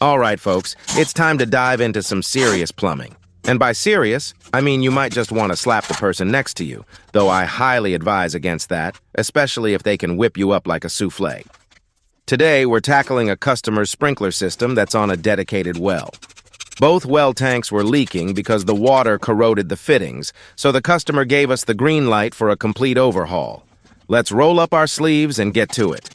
All right, folks, it's time to dive into some serious plumbing. And by serious, I mean you might just want to slap the person next to you, though I highly advise against that, especially if they can whip you up like a souffle. Today, we're tackling a customer's sprinkler system that's on a dedicated well. Both well tanks were leaking because the water corroded the fittings, so the customer gave us the green light for a complete overhaul. Let's roll up our sleeves and get to it.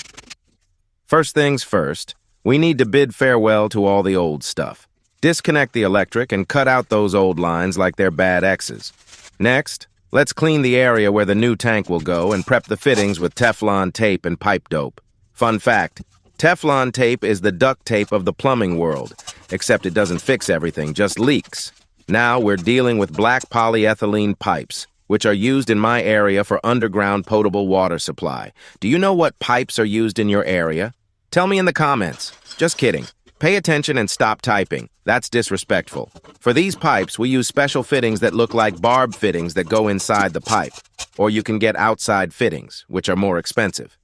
First things first, we need to bid farewell to all the old stuff. Disconnect the electric and cut out those old lines like they're bad exes. Next, let's clean the area where the new tank will go and prep the fittings with Teflon tape and pipe dope. Fun fact, Teflon tape is the duct tape of the plumbing world, except it doesn't fix everything, just leaks. Now we're dealing with black polyethylene pipes, which are used in my area for underground potable water supply. Do you know what pipes are used in your area? Tell me in the comments. Just kidding. Pay attention and stop typing. That's disrespectful. For these pipes, we use special fittings that look like barb fittings that go inside the pipe. Or you can get outside fittings, which are more expensive.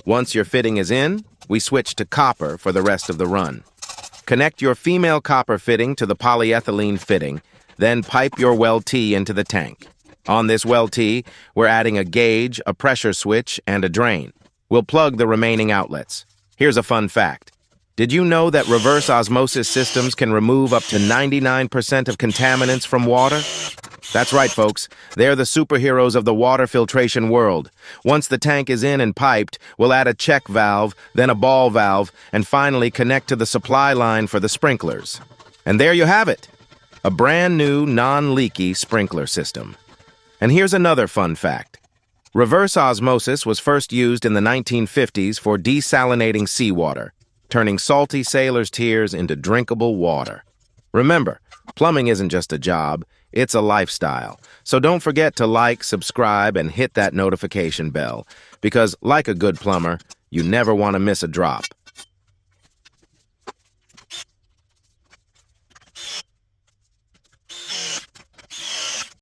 Once your fitting is in, we switch to copper for the rest of the run. Connect your female copper fitting to the polyethylene fitting, then pipe your well T into the tank. On this well T, we're adding a gauge, a pressure switch, and a drain. We'll plug the remaining outlets. Here's a fun fact. Did you know that reverse osmosis systems can remove up to 99% of contaminants from water? That's right, folks. They're the superheroes of the water filtration world. Once the tank is in and piped, we'll add a check valve, then a ball valve, and finally connect to the supply line for the sprinklers. And there you have it, a brand new non-leaky sprinkler system. And here's another fun fact. Reverse osmosis was first used in the 1950s for desalinating seawater, turning salty sailors' tears into drinkable water. Remember, plumbing isn't just a job, it's a lifestyle. So don't forget to like, subscribe, and hit that notification bell, because like a good plumber, you never want to miss a drop.